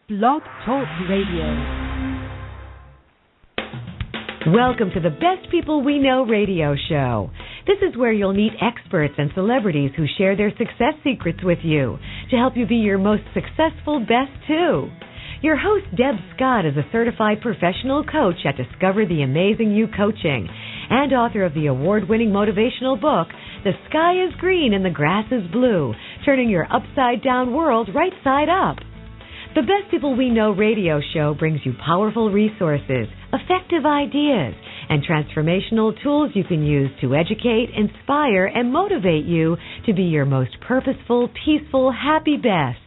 Blog Talk Radio. Welcome to the Best People We Know radio show. This is where you'll meet experts and celebrities who share their success secrets with you to help you be your most successful best too. Your host, Deb Scott, is a certified professional coach at Discover the Amazing You Coaching and author of the award-winning motivational book, The Sky is Green and the Grass is Blue, turning your upside-down world right side up. The Best People We Know radio show brings you powerful resources, effective ideas, and transformational tools you can use to educate, inspire, and motivate you to be your most purposeful, peaceful, happy best.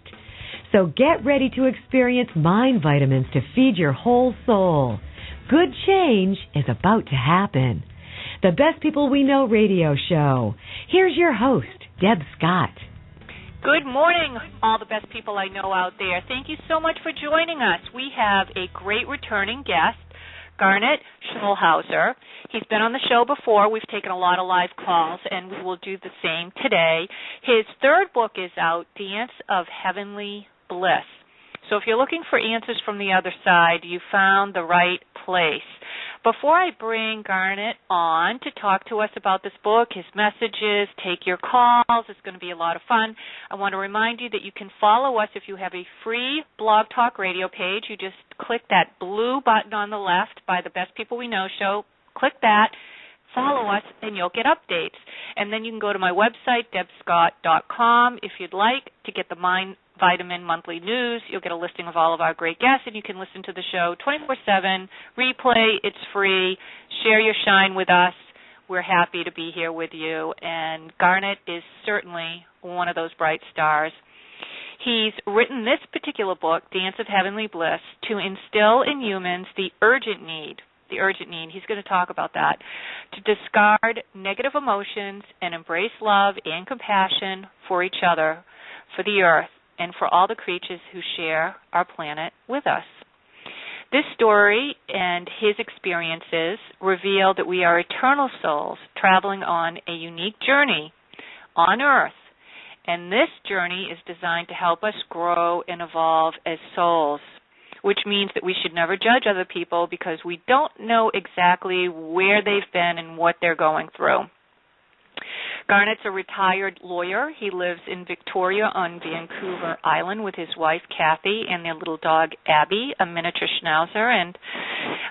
So get ready to experience mind vitamins to feed your whole soul. Good change is about to happen. The Best People We Know radio show. Here's your host, Deb Scott. Good morning, all the best people I know out there. Thank you so much for joining us. We have a great returning guest, Garnet Schulhauser. He's been on the show before. We've taken a lot of live calls, and we will do the same today. His third book is out, Dance of Heavenly Bliss. So if you're looking for answers from the other side, you found the right place. Before I bring Garnet on to talk to us about this book, his messages, take your calls, it's going to be a lot of fun, I want to remind you that you can follow us if you have a free Blog Talk Radio page. You just click that blue button on the left by the Best People We Know show. Click that, follow us, and you'll get updates. And then you can go to my website, debscott.com, if you'd like to get the Mind Vitamin Monthly News. You'll get a listing of all of our great guests, and you can listen to the show 24/7. Replay, it's free. Share your shine with us. We're happy to be here with you, and Garnet is certainly one of those bright stars. He's written this particular book, Dance of Heavenly Bliss, to instill in humans the urgent need, he's going to talk about that, to discard negative emotions and embrace love and compassion for each other, for the earth, and for all the creatures who share our planet with us. This story and his experiences reveal that we are eternal souls traveling on a unique journey on Earth, and this journey is designed to help us grow and evolve as souls, which means that we should never judge other people because we don't know exactly where they've been and what they're going through. Garnet's a retired lawyer. He lives in Victoria on Vancouver Island with his wife, Kathy, and their little dog, Abby, a miniature schnauzer, and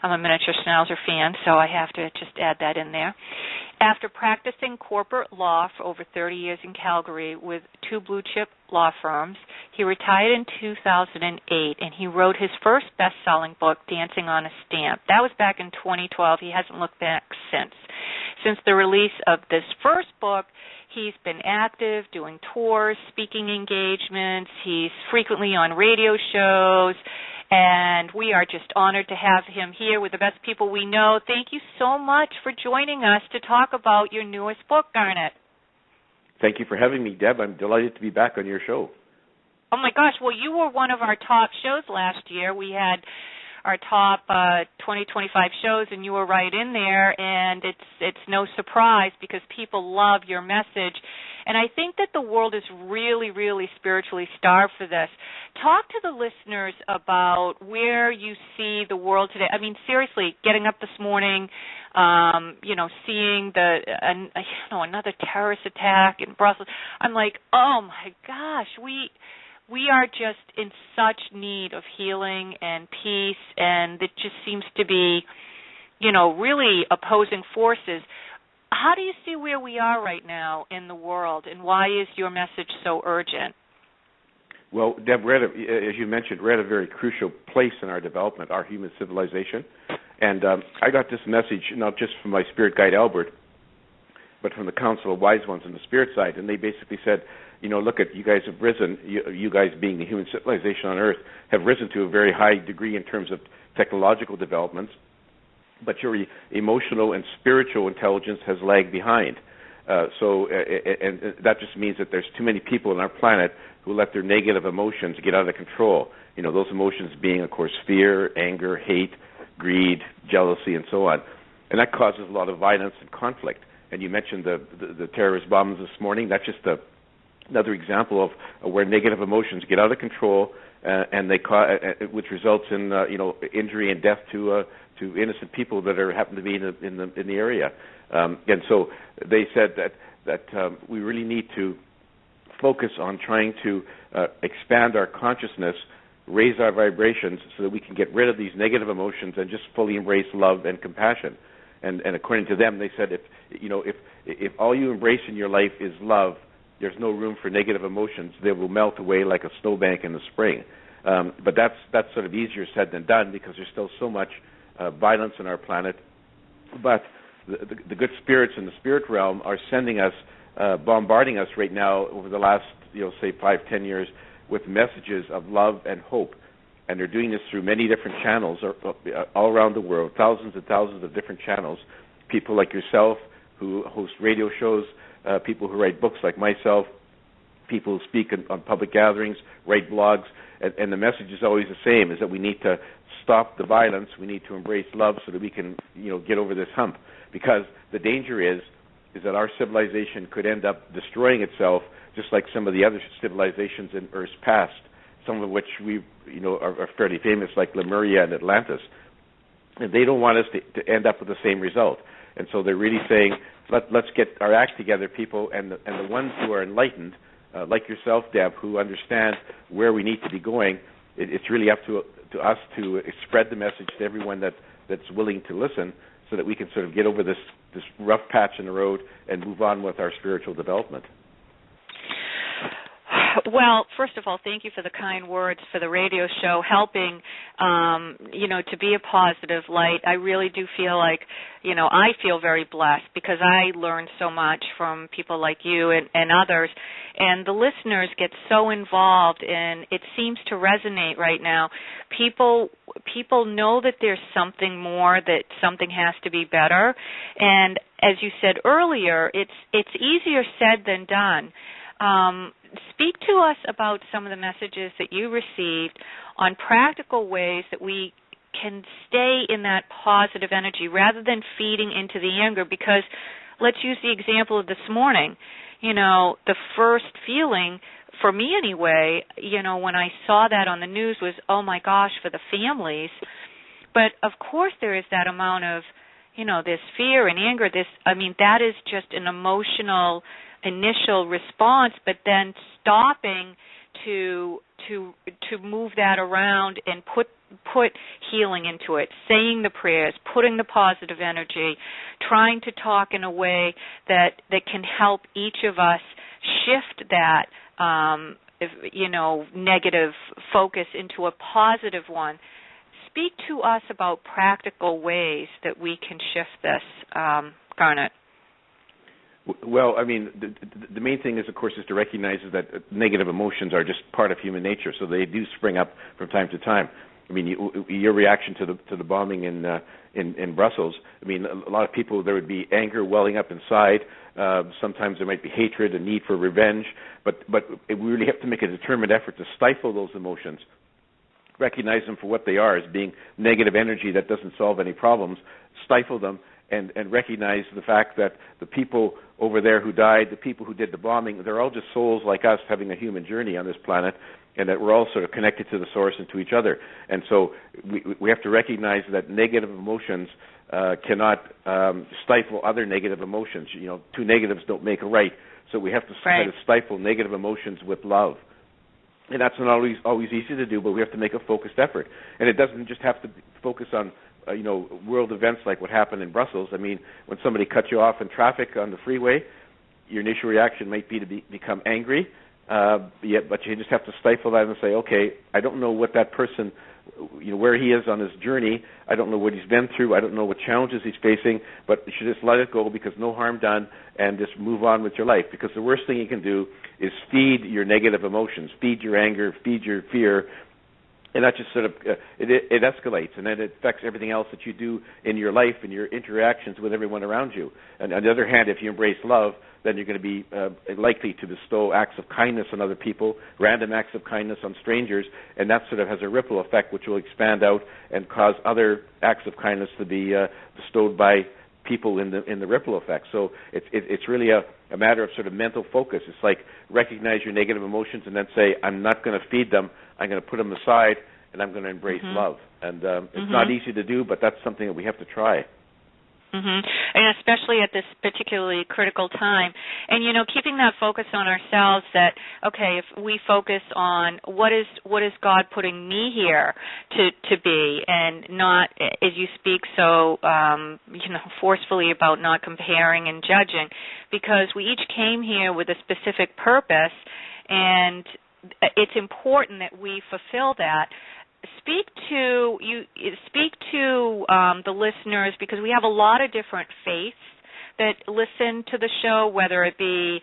I'm a miniature schnauzer fan, so I have to just add that in there. After practicing corporate law for over 30 years in Calgary with 2 blue-chip law firms, he retired in 2008, and he wrote his first best-selling book, Dancing on a Stamp. That was back in 2012. He hasn't looked back since. Since the release of this first book, he's been active, doing tours, speaking engagements. He's frequently on radio shows, and we are just honored to have him here with the best people we know. Thank you so much for joining us to talk about your newest book, Garnet. Thank you for having me, Deb. I'm delighted to be back on your show. Oh, my gosh. Well, you were one of our top shows last year. We had our top 25 shows, and you were right in there, and it's no surprise because people love your message. And I think that the world is really, really spiritually starved for this. Talk to the listeners about where you see the world today. I mean, seriously, getting up this morning, seeing another terrorist attack in Brussels. I'm like, oh my gosh, we are just in such need of healing and peace, and it just seems to be, really opposing forces. How do you see where we are right now in the world, and why is your message so urgent? Well, Deb, as you mentioned, we're at a very crucial place in our development, our human civilization. And I got this message not just from my spirit guide, Albert, but from the Council of Wise Ones on the spirit side. And they basically said, look at, you guys have risen, you guys being the human civilization on Earth, have risen to a very high degree in terms of technological developments, but your emotional and spiritual intelligence has lagged behind. And that just means that there's too many people on our planet who let their negative emotions get out of control. Those emotions being, of course, fear, anger, hate, greed, jealousy, and so on. And that causes a lot of violence and conflict. And you mentioned the terrorist bombs this morning. That's just another example of where negative emotions get out of control and which results in injury and death to innocent people that happen to be in the area. And so they said that we really need to focus on trying to expand our consciousness, raise our vibrations, so that we can get rid of these negative emotions and just fully embrace love and compassion. And according to them, they said if all you embrace in your life is love, there's no room for negative emotions. They will melt away like a snowbank in the spring. But that's sort of easier said than done, because there's still so much violence on our planet. But the good spirits in the spirit realm are sending us, bombarding us right now over the last, say 5-10 years, with messages of love and hope. And they're doing this through many different channels all around the world, thousands and thousands of different channels. People like yourself who host radio shows, people who write books like myself, people who speak on public gatherings, write blogs, and the message is always the same, is that we need to stop the violence, we need to embrace love so that we can, get over this hump. Because the danger is that our civilization could end up destroying itself, just like some of the other civilizations in Earth's past, some of which we, are fairly famous, like Lemuria and Atlantis. And they don't want us to end up with the same result. And so they're really saying, let's get our act together, people, and the ones who are enlightened, like yourself, Deb, who understand where we need to be going. It's really up to us to spread the message to everyone that's willing to listen, so that we can sort of get over this rough patch in the road and move on with our spiritual development. Well, first of all, thank you for the kind words for the radio show, helping, to be a positive light. I really do feel like, I feel very blessed, because I learn so much from people like you and others, and the listeners get so involved, and it seems to resonate right now. People know that there's something more, that something has to be better, and as you said earlier, it's easier said than done. Speak to us about some of the messages that you received on practical ways that we can stay in that positive energy rather than feeding into the anger, because let's use the example of this morning. The first feeling, for me anyway, when I saw that on the news was, oh my gosh, for the families. But of course there is that amount of, this fear and anger, that is just an emotional initial response, but then stopping to move that around and put healing into it, saying the prayers, putting the positive energy, trying to talk in a way that can help each of us shift that negative focus into a positive one. Speak to us about practical ways that we can shift this, Garnet. Well, the main thing is, of course, is to recognize that negative emotions are just part of human nature, so they do spring up from time to time. Your reaction to the bombing in Brussels. A lot of people, there would be anger welling up inside. Sometimes there might be hatred, a need for revenge, but we really have to make a determined effort to stifle those emotions. Recognize them for what they are, as being negative energy that doesn't solve any problems. Stifle them. And recognize the fact that the people over there who died, the people who did the bombing, they're all just souls like us having a human journey on this planet, and that we're all sort of connected to the source and to each other. And so we have to recognize that negative emotions cannot stifle other negative emotions. Two negatives don't make a right. So we have to try to stifle negative emotions with love. And that's not always easy to do, but we have to make a focused effort. And it doesn't just have to focus on world events like what happened in Brussels. When somebody cuts you off in traffic on the freeway, your initial reaction might be to become angry, but you just have to stifle that and say, okay, I don't know what that person, where he is on his journey. I don't know what he's been through. I don't know what challenges he's facing, but you should just let it go, because no harm done, and just move on with your life. Because the worst thing you can do is feed your negative emotions, feed your anger, feed your fear. And that just sort of, it escalates, and then it affects everything else that you do in your life and your interactions with everyone around you. And on the other hand, if you embrace love, then you're going to be likely to bestow acts of kindness on other people, random acts of kindness on strangers, and that sort of has a ripple effect which will expand out and cause other acts of kindness to be bestowed by people in the ripple effect. So it's really a matter of sort of mental focus. It's like recognize your negative emotions and then say, I'm not going to feed them. I'm going to put them aside, and I'm going to embrace love. And it's not easy to do, but that's something that we have to try. And especially at this particularly critical time. And, keeping that focus on ourselves that, okay, if we focus on what is God putting me here to be, and not, as you speak so, forcefully about not comparing and judging, because we each came here with a specific purpose, and it's important that we fulfill that. Speak to the listeners, because we have a lot of different faiths that listen to the show, whether it be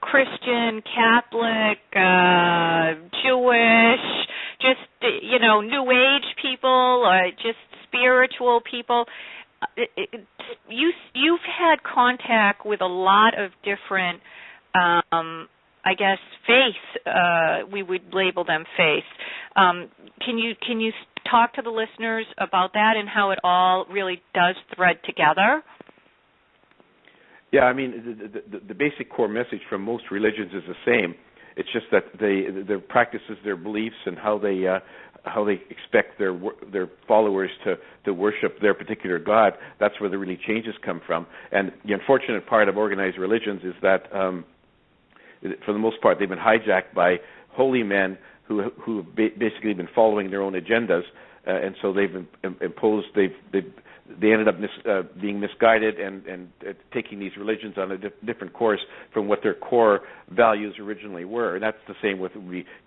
Christian, Catholic, Jewish, just New Age people, or just spiritual people. You've had contact with a lot of different faith, we would label them faith. Can you talk to the listeners about that and how it all really does thread together? Yeah, I mean, the basic core message from most religions is the same. It's just that their practices, their beliefs, and how they expect their followers to worship their particular God. That's where the really changes come from. And the unfortunate part of organized religions is that, for the most part, they've been hijacked by holy men who have basically been following their own agendas, and so they've imposed. They ended up being misguided and taking these religions on a different course from what their core values originally were. And that's the same with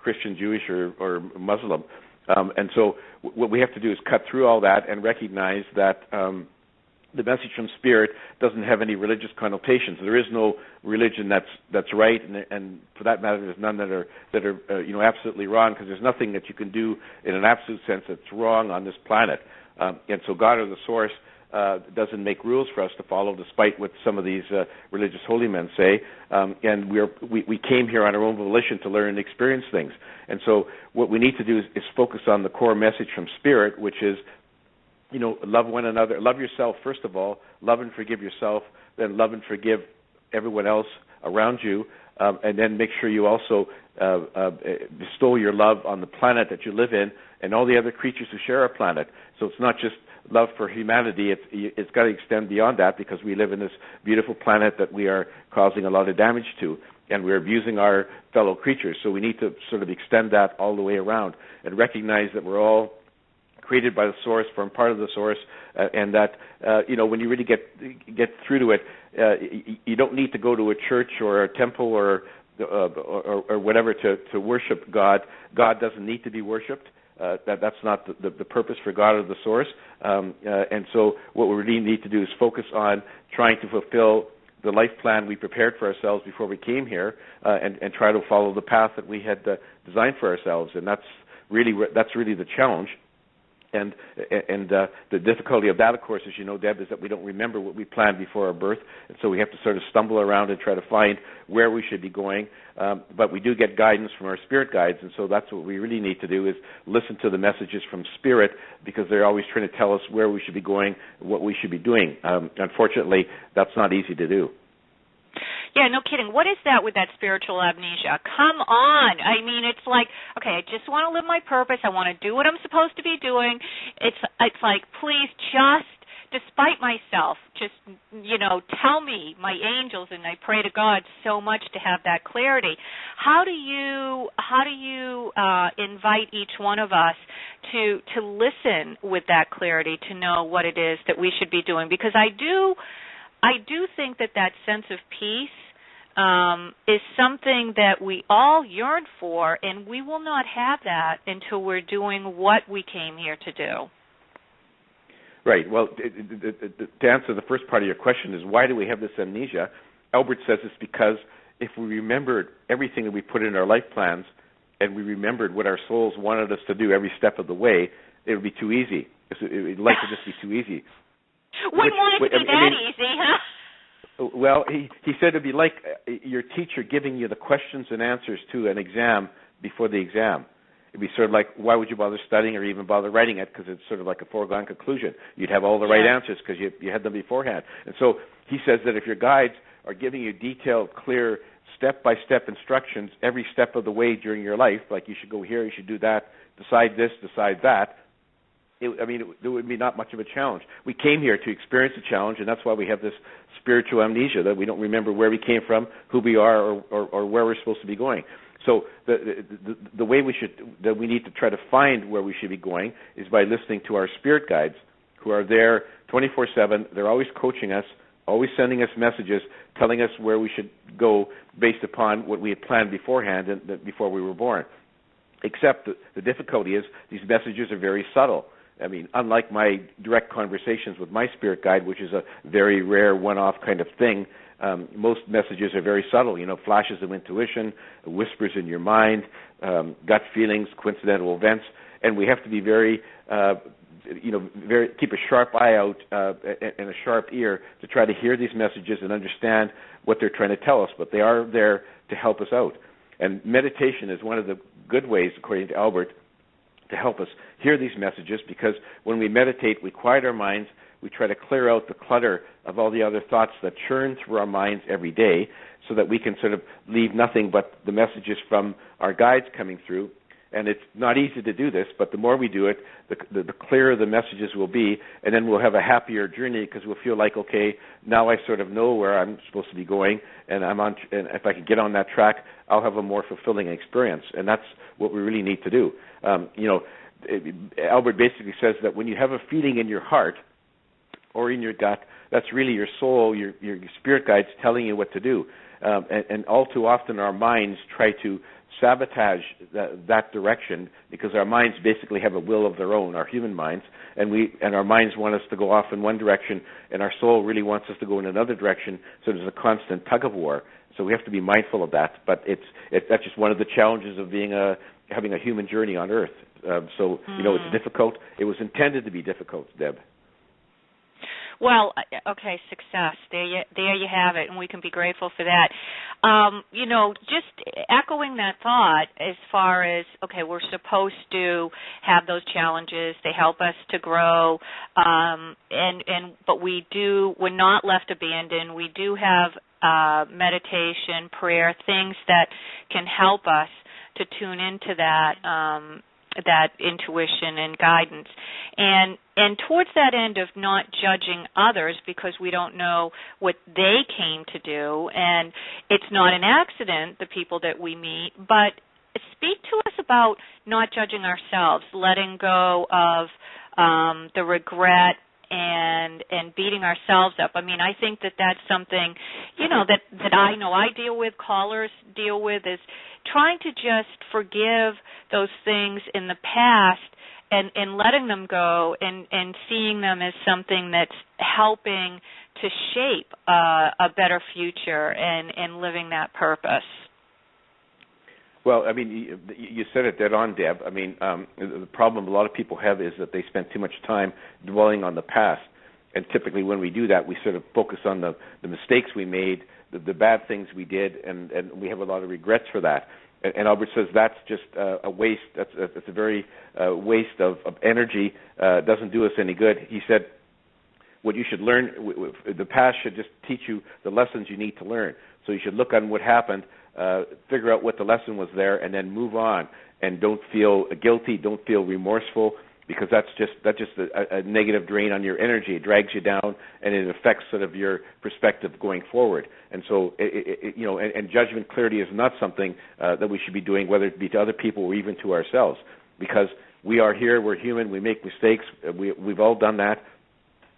Christian, Jewish, or Muslim. And so what we have to do is cut through all that and recognize that the message from Spirit doesn't have any religious connotations. There is no religion that's right, and for that matter, there's none that are absolutely wrong, because there's nothing that you can do in an absolute sense that's wrong on this planet. And so God, or the source, doesn't make rules for us to follow, despite what some of these religious holy men say. And we came here on our own volition to learn and experience things. And so what we need to do is focus on the core message from Spirit, which is, love one another. Love yourself, first of all. Love and forgive yourself. Then love and forgive everyone else around you. And then make sure you also bestow your love on the planet that you live in and all the other creatures who share our planet. So it's not just love for humanity. It's got to extend beyond that, because we live in this beautiful planet that we are causing a lot of damage to, and we're abusing our fellow creatures. So we need to sort of extend that all the way around and recognize that we're all created by the source, form part of the source, and that when you really get through to it, you don't need to go to a church or a temple or whatever to worship God. God doesn't need to be worshipped. That's not the purpose for God or the source. And so what we really need to do is focus on trying to fulfill the life plan we prepared for ourselves before we came here, and try to follow the path that we had designed for ourselves. And that's really the challenge. And the difficulty of that, of course, as you know, Deb, is that we don't remember what we planned before our birth, and so we have to sort of stumble around and try to find where we should be going. But we do get guidance from our spirit guides, and so that's what we really need to do, is listen to the messages from Spirit, because they're always trying to tell us where we should be going, what we should be doing. Unfortunately, that's not easy to do. Yeah, no kidding. What is that with that spiritual amnesia? Come on. I mean, it's like, okay, I just want to live my purpose. I want to do what I'm supposed to be doing. It's like, please just, despite myself, just, tell me, my angels, and I pray to God so much to have that clarity. How do you invite each one of us to listen with that clarity, to know what it is that we should be doing? Because I do think that sense of peace is something that we all yearn for, and we will not have that until we're doing what we came here to do. Right. Well, to answer the first part of your question is, why do we have this amnesia? Albert says it's because if we remembered everything that we put in our life plans, and we remembered what our souls wanted us to do every step of the way, it would be too easy. Life would just be too easy. Wouldn't want it to be that easy, huh? Well, he said it'd be like your teacher giving you the questions and answers to an exam before the exam. It'd be sort of like, why would you bother studying or even bother writing it? Because it's sort of like a foregone conclusion. You'd have all the right answers because you had them beforehand. And so he says that if your guides are giving you detailed, clear step-by-step instructions every step of the way during your life, like you should go here, you should do that, decide this, decide that, there would be not much of a challenge. We came here to experience a challenge, and that's why we have this spiritual amnesia, that we don't remember where we came from, who we are, or where we're supposed to be going. So the way we need to try to find where we should be going is by listening to our spirit guides, who are there 24/7. They're always coaching us, always sending us messages, telling us where we should go based upon what we had planned beforehand and before we were born. Except the difficulty is these messages are very subtle. I mean, unlike my direct conversations with my spirit guide, which is a very rare one-off kind of thing, most messages are very subtle, flashes of intuition, whispers in your mind, gut feelings, coincidental events, and we have to be very keep a sharp eye out and a sharp ear to try to hear these messages and understand what they're trying to tell us, but they are there to help us out. And meditation is one of the good ways, according to Albert, to help us hear these messages, because when we meditate, we quiet our minds, we try to clear out the clutter of all the other thoughts that churn through our minds every day, so that we can sort of leave nothing but the messages from our guides coming through. And it's not easy to do this, but the more we do it, the clearer the messages will be, and then we'll have a happier journey, because we'll feel like, okay, now I sort of know where I'm supposed to be going, and and if I can get on that track, I'll have a more fulfilling experience. And that's what we really need to do. Albert basically says that when you have a feeling in your heart or in your gut, that's really your soul, your spirit guides telling you what to do. And all too often our minds try to sabotage that direction, because our minds basically have a will of their own, our human minds, and our minds want us to go off in one direction, and our soul really wants us to go in another direction. So there's a constant tug of war. So we have to be mindful of that. But that's just one of the challenges of having a human journey on Earth. It's difficult. It was intended to be difficult, Deb. Well, okay, success. There you have it, and we can be grateful for that. Just echoing that thought as far as, okay, we're supposed to have those challenges. They help us to grow, but we're not left abandoned. We do have meditation, prayer, things that can help us to tune into that intuition and guidance. And towards that end of not judging others because we don't know what they came to do, and it's not an accident, the people that we meet, but speak to us about not judging ourselves, letting go of the regret and beating ourselves up. I mean, I think that's something, that I know I deal with, callers deal with, is trying to just forgive those things in the past and letting them go and seeing them as something that's helping to shape a better future and living that purpose. Well, I mean, you said it dead on, Deb. I mean, the problem a lot of people have is that they spend too much time dwelling on the past. And typically when we do that, we sort of focus on the mistakes we made, the bad things we did, and we have a lot of regrets for that. And Albert says that's just a waste. That's a very waste of energy. Doesn't do us any good. He said what you should learn, the past should just teach you the lessons you need to learn. So you should look on what happened, figure out what the lesson was there, and then move on. And don't feel guilty, don't feel remorseful, because that's just a negative drain on your energy. It drags you down, and it affects sort of your perspective going forward. And so, and judgment clarity is not something that we should be doing, whether it be to other people or even to ourselves, because we are here, we're human, we make mistakes, we've all done that.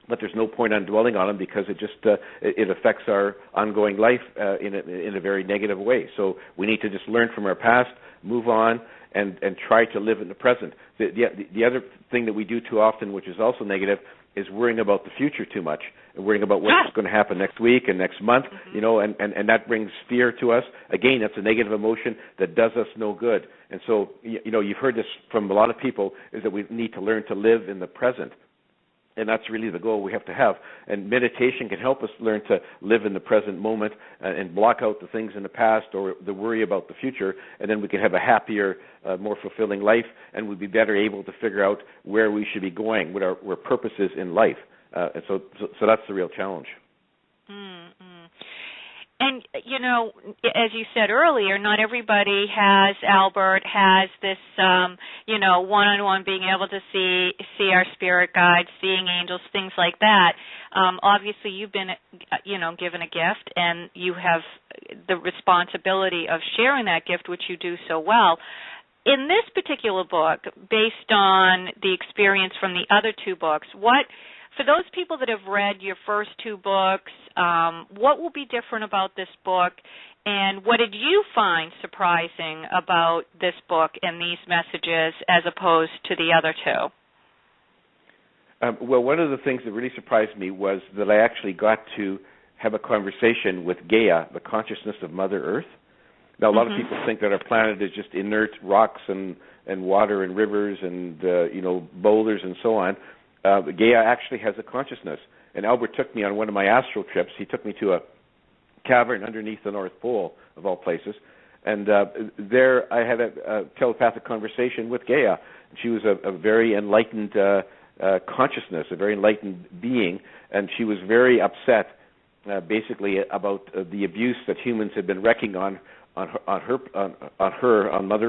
But there's no point on dwelling on them, because it just it affects our ongoing life in a very negative way. So we need to just learn from our past, move on, and try to live in the present. The other thing that we do too often, which is also negative, is worrying about the future too much, and worrying about what's going to happen next week and next month, and that brings fear to us. Again, that's a negative emotion that does us no good. And so, you've heard this from a lot of people, is that we need to learn to live in the present. And that's really the goal we have to have. And meditation can help us learn to live in the present moment and block out the things in the past or the worry about the future, and then we can have a happier, more fulfilling life, and we'll be better able to figure out where we should be going, what our purpose is in life. And so that's the real challenge. Mm-hmm. And, you know, as you said earlier, not everybody has, Albert, has this, you know, one-on-one being able to see our spirit guides, seeing angels, things like that. Obviously, you've been, you know, given a gift, and you have the responsibility of sharing that gift, which you do so well. In this particular book, based on the experience from the other two books, for those people that have read your first two books, what will be different about this book, and what did you find surprising about this book and these messages as opposed to the other two? Well, one of the things that really surprised me was that I actually got to have a conversation with Gaia, the consciousness of Mother Earth. Now, a lot of people think that our planet is just inert rocks and water and rivers and you know, boulders and so on. Gaia actually has a consciousness. And Albert took me on one of my astral trips. He took me to a cavern underneath the North Pole, of all places. And there I had a telepathic conversation with Gaia. She was a very enlightened consciousness, a very enlightened being, and she was very upset, basically, about the abuse that humans had been wreaking on Mother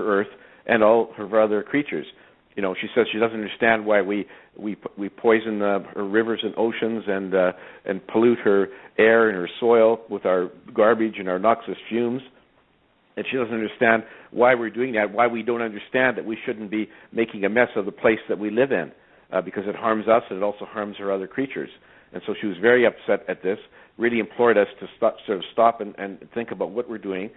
Earth and all her other creatures. You know, she says she doesn't understand why we poison her rivers and oceans and pollute her air and her soil with our garbage and our noxious fumes. And she doesn't understand why we're doing that, why we don't understand that we shouldn't be making a mess of the place that we live in, because it harms us and it also harms her other creatures. And so she was very upset at this, really implored us to stop and think about what we're doing.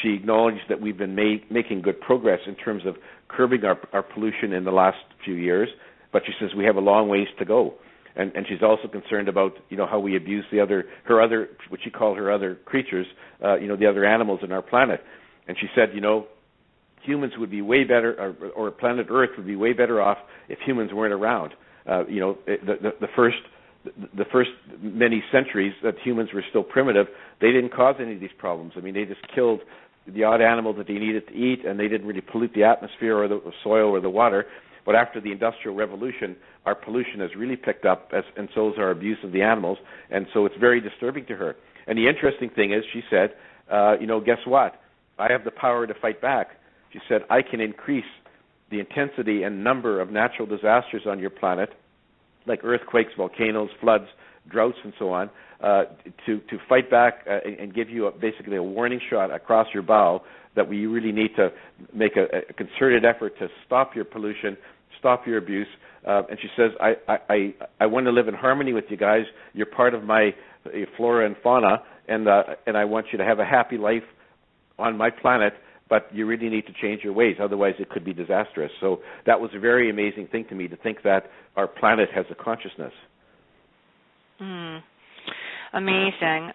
She acknowledged that we've been making good progress in terms of curbing our pollution in the last few years, but she says we have a long ways to go. And she's also concerned about, you know, how we abuse her other, what she called her other creatures, you know, the other animals in our planet. And she said, you know, humans would be way better, or planet Earth would be way better off if humans weren't around. You know, the first many centuries that humans were still primitive, they didn't cause any of these problems. I mean, they just killed the odd animal that they needed to eat, and they didn't really pollute the atmosphere or the soil or the water. But after the Industrial Revolution, our pollution has really picked up, and so is our abuse of the animals, and so it's very disturbing to her. And the interesting thing is, she said, you know, guess what? I have the power to fight back. She said, I can increase the intensity and number of natural disasters on your planet, like earthquakes, volcanoes, floods, droughts, and so on, to fight back and give you basically a warning shot across your bow that we really need to make a concerted effort to stop your pollution, stop your abuse. And she says, I want to live in harmony with you guys. You're part of my flora and fauna, and I want you to have a happy life on my planet, but you really need to change your ways, otherwise it could be disastrous. So that was a very amazing thing to me, to think that our planet has a consciousness. Amazing.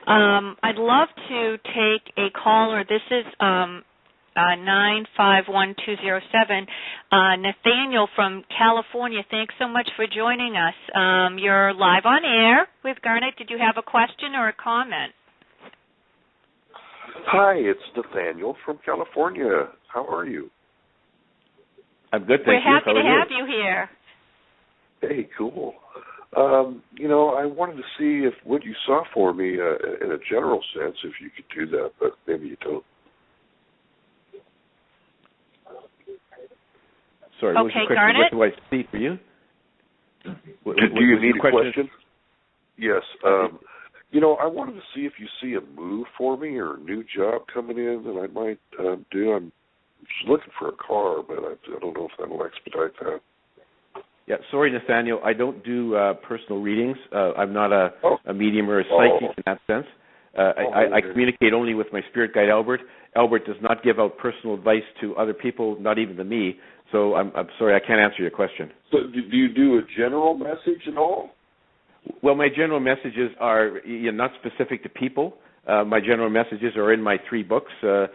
I'd love to take a caller. This is 951207. Nathaniel from California, thanks so much for joining us. You're live on air with Garnet. Did you have a question or a comment? Hi, it's Nathaniel from California. How are you? I'm good, thank you. We're happy to have you here. Hey, cool. You know, I wanted to see if what you saw for me, in a general sense, if you could do that, but maybe you don't. Sorry, what was your question? Garnet? What do I see for you? Do you need a question? Yes. You know, I wanted to see if you see a move for me or a new job coming in that I might do. I'm just looking for a car, but I don't know if that'll expedite that. Yeah, sorry, Nathaniel. I don't do personal readings. I'm not a medium or a psychic in that sense. I communicate only with my spirit guide, Albert. Albert does not give out personal advice to other people, not even to me. So I'm sorry, I can't answer your question. So do you do a general message at all? Well, my general messages are not specific to people. My general messages are in my 3 books that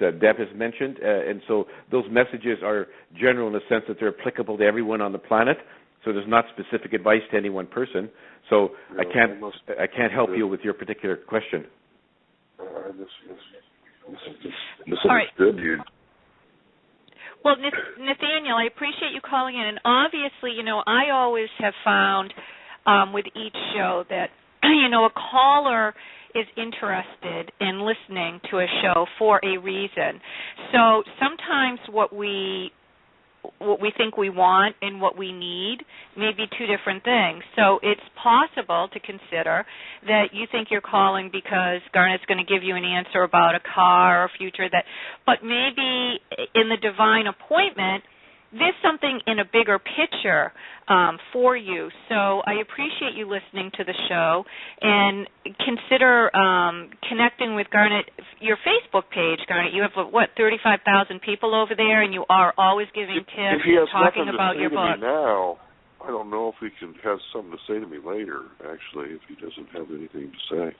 Deb has mentioned, and so those messages are general in the sense that they're applicable to everyone on the planet. So there's not specific advice to any one person. So I can't help you with your particular question. Misunderstood you. Well, Nathaniel, I appreciate you calling in, and obviously, you know, I always have found with each show that, you know, a caller is interested in listening to a show for a reason. So sometimes what we think we want and what we need may be two different things. So it's possible to consider that you think you're calling because Garnet's going to give you an answer about a car or future, but maybe in the divine appointment, there's something in a bigger picture for you. So I appreciate you listening to the show, and consider connecting with Garnet. Your Facebook page, Garnet, you have, 35,000 people over there, and you are always giving tips and talking about your book. If he has nothing to say to me now, I don't know if he can have something to say to me later, actually, if he doesn't have anything to say.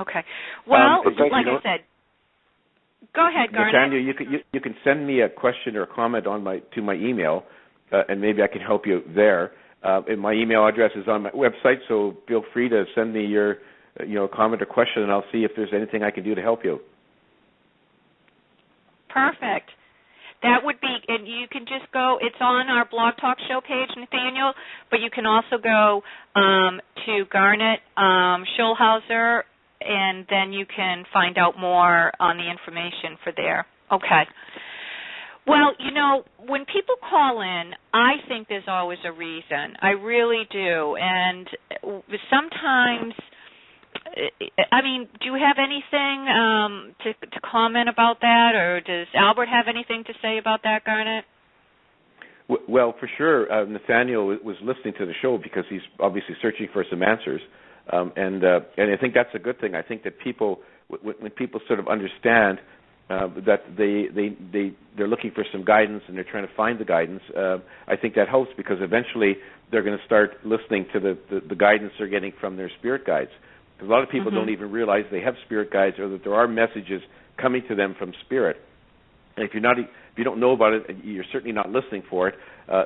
Okay. Well, like I said, go ahead, Garnet. Nathaniel, you can send me a question or a comment to my email, and maybe I can help you there. And my email address is on my website, so feel free to send me your comment or question, and I'll see if there's anything I can do to help you. Perfect. That would be, and you can just go, it's on our Blog Talk Show page, Nathaniel, but you can also go to Garnet Schulhauser, and then you can find out more on the information for there. Okay. Well, when people call in, I think there's always a reason. I really do. And sometimes, do you have anything to comment about that, or does Albert have anything to say about that, Garnet? Well, for sure, Nathaniel was listening to the show because he's obviously searching for some answers. And I think that's a good thing. I think that people, when people sort of understand that they're looking for some guidance and they're trying to find the guidance, I think that helps, because eventually they're going to start listening to the guidance they're getting from their spirit guides. Because a lot of people don't even realize they have spirit guides, or that there are messages coming to them from spirit. And if you don't know about it, you're certainly not listening for it.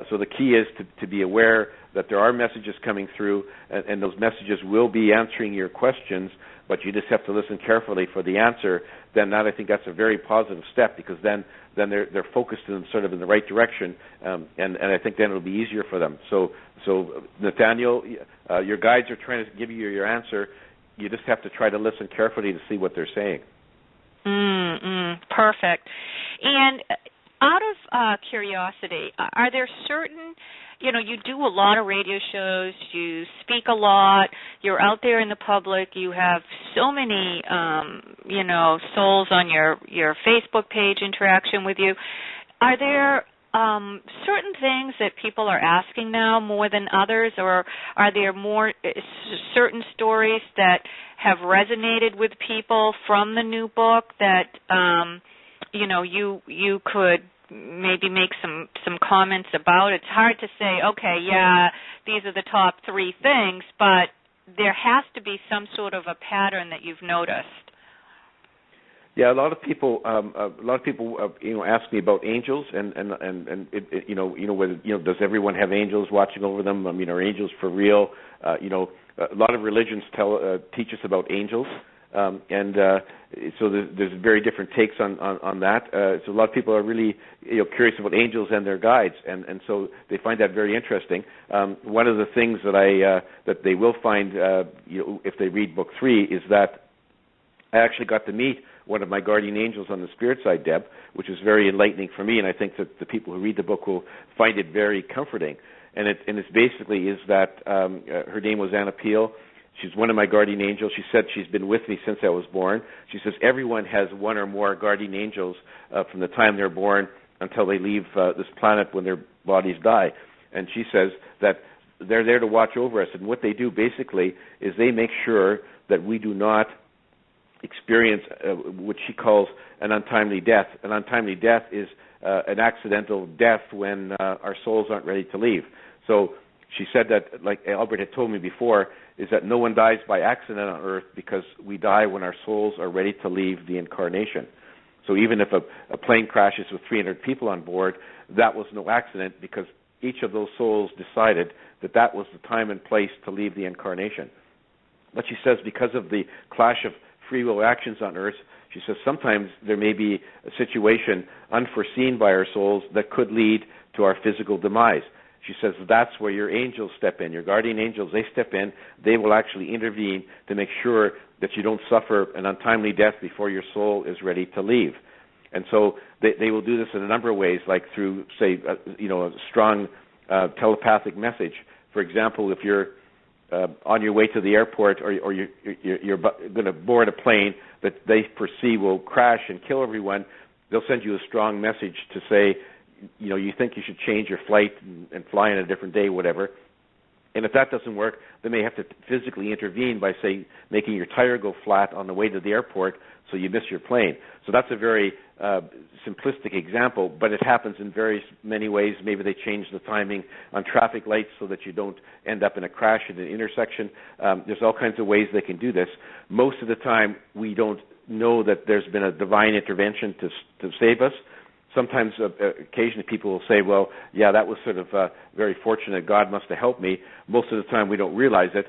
So the key is to be aware that there are messages coming through, and those messages will be answering your questions, but you just have to listen carefully for the answer. Then I think that's a very positive step, because then they're focused in sort of in the right direction, and I think then it'll be easier for them. So Nathaniel, your guides are trying to give you your answer. You just have to try to listen carefully to see what they're saying. Perfect. And out of curiosity, are there certain, you do do a lot of radio shows, you speak a lot, you're out there in the public, you have so many, souls on your Facebook page interaction with you. Are there certain things that people are asking now more than others, or are there more certain stories that have resonated with people from the new book that you could maybe make some comments about? It's hard to say, okay, yeah, these are the top three things, but there has to be some sort of a pattern that you've noticed. Yeah, a lot of people ask me about angels, and whether does everyone have angels watching over them? Are angels for real? A lot of religions teach us about angels, and so there's very different takes on that. So a lot of people are really curious about angels and their guides, and so they find that very interesting. One of the things that they will find if they read book 3 is that I actually got to meet one of my guardian angels on the spirit side, Deb, which is very enlightening for me, and I think that the people who read the book will find it very comforting. And it's basically is that her name was Anna Peel. She's one of my guardian angels. She said she's been with me since I was born. She says everyone has one or more guardian angels from the time they're born until they leave this planet when their bodies die. And she says that they're there to watch over us, and what they do basically is they make sure that we do not experience what she calls an untimely death. An untimely death is an accidental death when our souls aren't ready to leave. So she said that, like Albert had told me before, is that no one dies by accident on Earth, because we die when our souls are ready to leave the incarnation. So even if a plane crashes with 300 people on board, that was no accident, because each of those souls decided that was the time and place to leave the incarnation. But she says because of the clash of free will actions on Earth, she says sometimes there may be a situation unforeseen by our souls that could lead to our physical demise. She says that's where your angels step in, your guardian angels. They step in. They will actually intervene to make sure that you don't suffer an untimely death before your soul is ready to leave. And so they will do this in a number of ways, like through, say, a strong telepathic message. For example, if you're on your way to the airport, or you're going to board a plane that they foresee will crash and kill everyone, they'll send you a strong message to say, you think you should change your flight and fly on a different day, whatever. And if that doesn't work, they may have to physically intervene by, say, making your tire go flat on the way to the airport so you miss your plane. So that's a very simplistic example, but it happens in very many ways. Maybe they change the timing on traffic lights so that you don't end up in a crash at an intersection. There's all kinds of ways they can do this. Most of the time, we don't know that there's been a divine intervention to save us. Sometimes, occasionally, people will say, well, yeah, that was sort of very fortunate. God must have helped me. Most of the time, we don't realize it,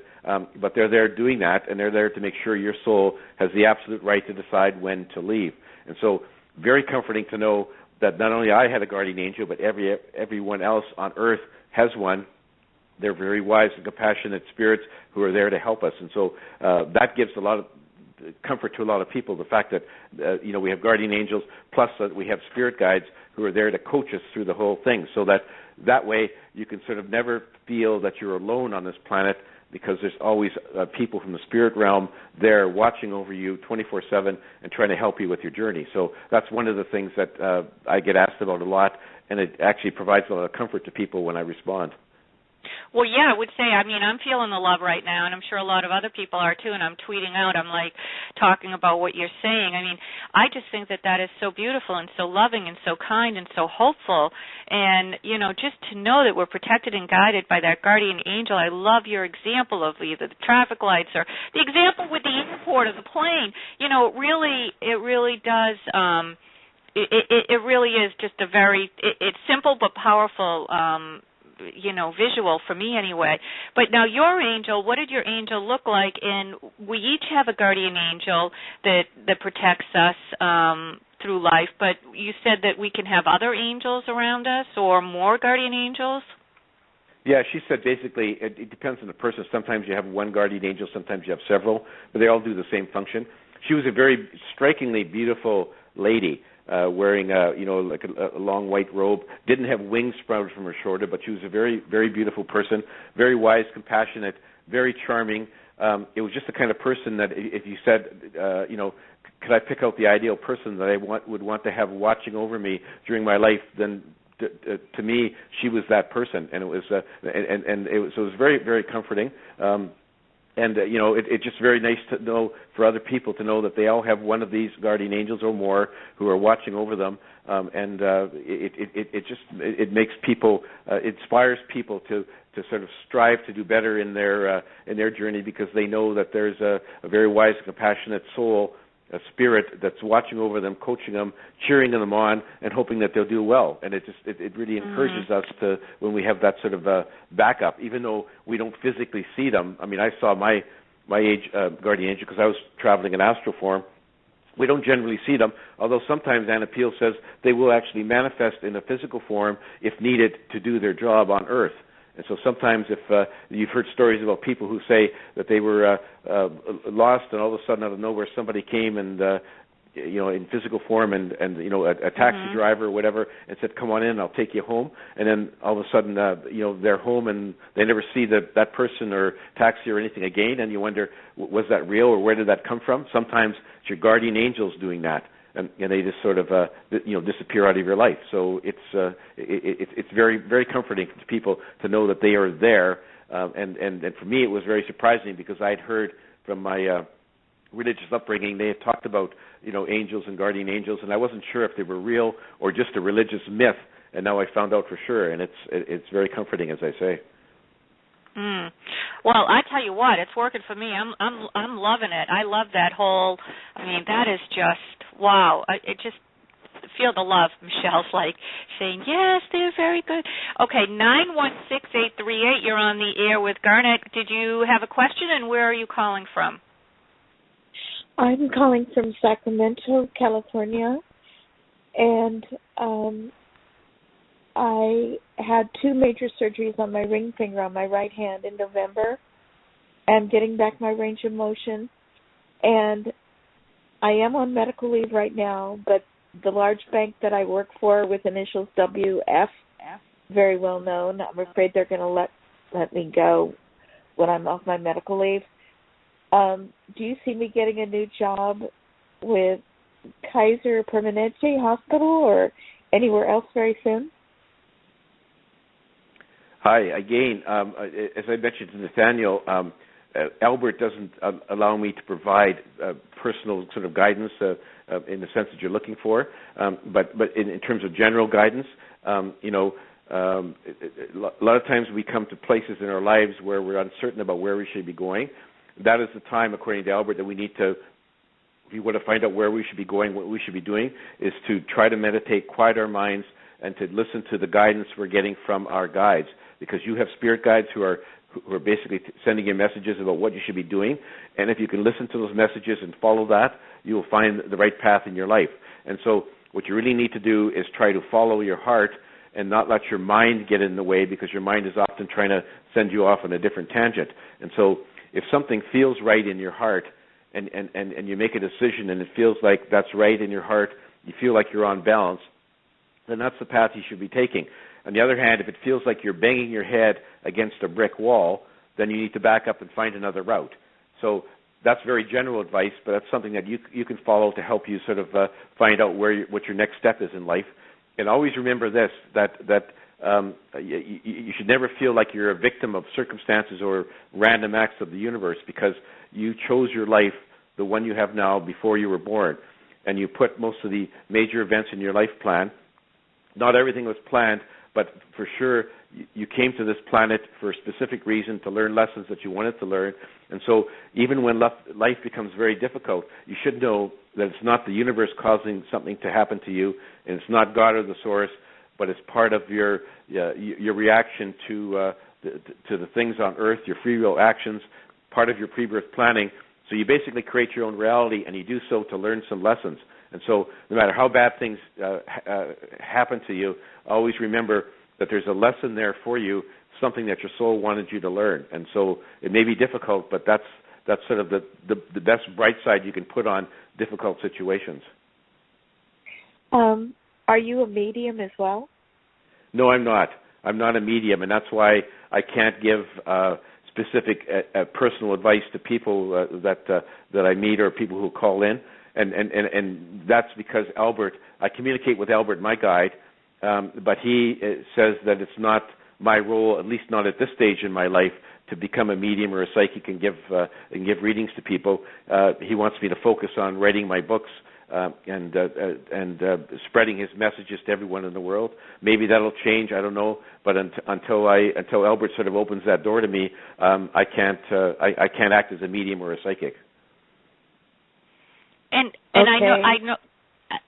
but they're there doing that, and they're there to make sure your soul has the absolute right to decide when to leave. And so, very comforting to know that not only I had a guardian angel, but everyone else on earth has one. They're very wise and compassionate spirits who are there to help us. And so that gives a lot of comfort to a lot of people, the fact that we have guardian angels, plus that we have spirit guides who are there to coach us through the whole thing, so that way you can sort of never feel that you're alone on this planet, because there's always people from the spirit realm there watching over you 24/7 and trying to help you with your journey. So that's one of the things that I get asked about a lot, and it actually provides a lot of comfort to people when I respond. Well, yeah, I would say, I'm feeling the love right now, and I'm sure a lot of other people are too, and I'm tweeting out, I'm like talking about what you're saying. I just think that is so beautiful and so loving and so kind and so hopeful, and, just to know that we're protected and guided by that guardian angel. I love your example of either the traffic lights or the example with the airport or the plane. It really does, it really is just a very, it's simple but powerful, visual for me anyway. But now your angel, what did your angel look like? And we each have a guardian angel that protects us through life, but you said that we can have other angels around us or more guardian angels? Yeah, she said basically it depends on the person. Sometimes you have one guardian angel, sometimes you have several, but they all do the same function. She was a very strikingly beautiful lady, wearing like a long white robe, didn't have wings sprouted from her shoulder, but she was a very, very beautiful person, very wise, compassionate, very charming. It was just the kind of person that if you said, could I pick out the ideal person that I would want to have watching over me during my life, then to me, she was that person, and it was so it was very, very comforting. It's just very nice to know for other people to know that they all have one of these guardian angels or more who are watching over them, it makes people, inspires people to sort of strive to do better in their journey, because they know that there's a very wise and compassionate soul, a spirit that's watching over them, coaching them, cheering them on, and hoping that they'll do well. And it really encourages us to, when we have that sort of backup, even though we don't physically see them. I saw my guardian angel because I was traveling in astral form. We don't generally see them, although sometimes Anna Peel says they will actually manifest in a physical form if needed to do their job on Earth. And so sometimes if you've heard stories about people who say that they were lost, and all of a sudden out of nowhere somebody came and in physical form and a taxi driver or whatever, and said, "Come on in, I'll take you home." And then all of a sudden they're home and they never see that person or taxi or anything again, and you wonder, was that real or where did that come from? Sometimes it's your guardian angels doing that. And they just sort of disappear out of your life. So it's very, very comforting to people to know that they are there. And for me, it was very surprising because I had heard from my religious upbringing, they had talked about angels and guardian angels, and I wasn't sure if they were real or just a religious myth. And now I found out for sure, and it's very comforting, as I say. Well, I tell you what, it's working for me. I'm loving it. I love that whole. That is just wow. It just feel the love. Michelle's like saying yes, they're very good. Okay, 916-838. You're on the air with Garnet. Did you have a question, and where are you calling from? I'm calling from Sacramento, California, and I had 2 major surgeries on my ring finger on my right hand in November. I'm getting back my range of motion, And I am on medical leave right now, but the large bank that I work for with initials WF, very well known, I'm afraid they're going to let me go when I'm off my medical leave. Do you see me getting a new job with Kaiser Permanente Hospital or anywhere else very soon? Hi. Again, as I mentioned to Nathaniel, Albert doesn't allow me to provide personal sort of guidance in the sense that you're looking for, but in terms of general guidance, a lot of times we come to places in our lives where we're uncertain about where we should be going. That is the time, according to Albert, that we need to, if you want to find out where we should be going, what we should be doing, is to try to meditate, quiet our minds, and to listen to the guidance we're getting from our guides, because you have spirit guides who are basically sending you messages about what you should be doing, and if you can listen to those messages and follow that, you will find the right path in your life. And so what you really need to do is try to follow your heart and not let your mind get in the way, because your mind is often trying to send you off on a different tangent. And so if something feels right in your heart and you make a decision and it feels like that's right in your heart, you feel like you're on balance, then that's the path you should be taking. On the other hand, if it feels like you're banging your head against a brick wall, then you need to back up and find another route. So that's very general advice, but that's something that you can follow to help you sort of find out what your next step is in life. And always remember this, that you should never feel like you're a victim of circumstances or random acts of the universe, because you chose your life, the one you have now, before you were born. And you put most of the major events in your life plan. Not everything was planned, but for sure you came to this planet for a specific reason, to learn lessons that you wanted to learn. And so even when life becomes very difficult, you should know that it's not the universe causing something to happen to you, and it's not God or the source, but it's part of your reaction to the things on Earth, your free will actions, part of your pre-birth planning. So you basically create your own reality, and you do so to learn some lessons. And so no matter how bad things happen to you, always remember that there's a lesson there for you, something that your soul wanted you to learn. And so it may be difficult, but that's sort of the best bright side you can put on difficult situations. Are you a medium as well? No, I'm not. I'm not a medium, and that's why I can't give specific personal advice to people that I meet or people who call in. And that's because Albert, I communicate with Albert, my guide, but he says that it's not my role, at least not at this stage in my life, to become a medium or a psychic and give readings to people. He wants me to focus on writing my books and spreading his messages to everyone in the world. Maybe that'll change, I don't know, but until Albert sort of opens that door to me, I can't act as a medium or a psychic. And okay.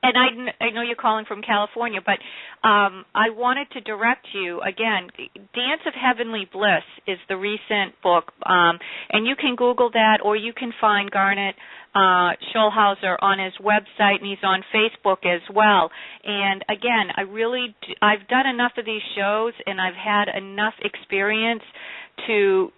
I know you're calling from California, but I wanted to direct you again. Dance of Heavenly Bliss is the recent book, and you can Google that, or you can find Garnet Schulhauser on his website, and he's on Facebook as well. And again, I've done enough of these shows, and I've had enough experience to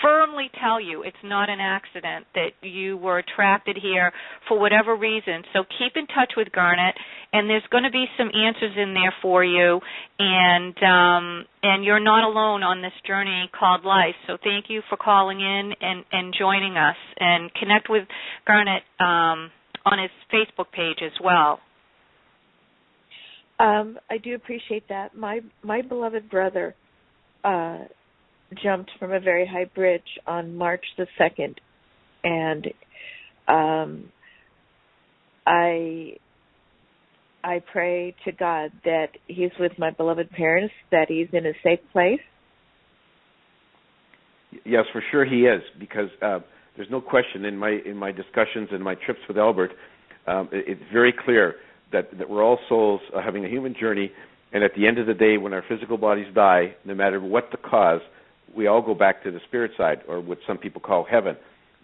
firmly tell you it's not an accident that you were attracted here for whatever reason. So keep in touch with Garnet, and there's going to be some answers in there for you, and you're not alone on this journey called life. So thank you for calling in and joining us, and connect with Garnet on his Facebook page as well. I do appreciate that. My beloved brother jumped from a very high bridge on March the 2nd, and I pray to God that he's with my beloved parents, that he's in a safe place. Yes, for sure he is, because there's no question in my discussions and my trips with Albert, it's very clear that we're all souls having a human journey, and at the end of the day, when our physical bodies die, no matter what the cause, we all go back to the spirit side, or what some people call heaven.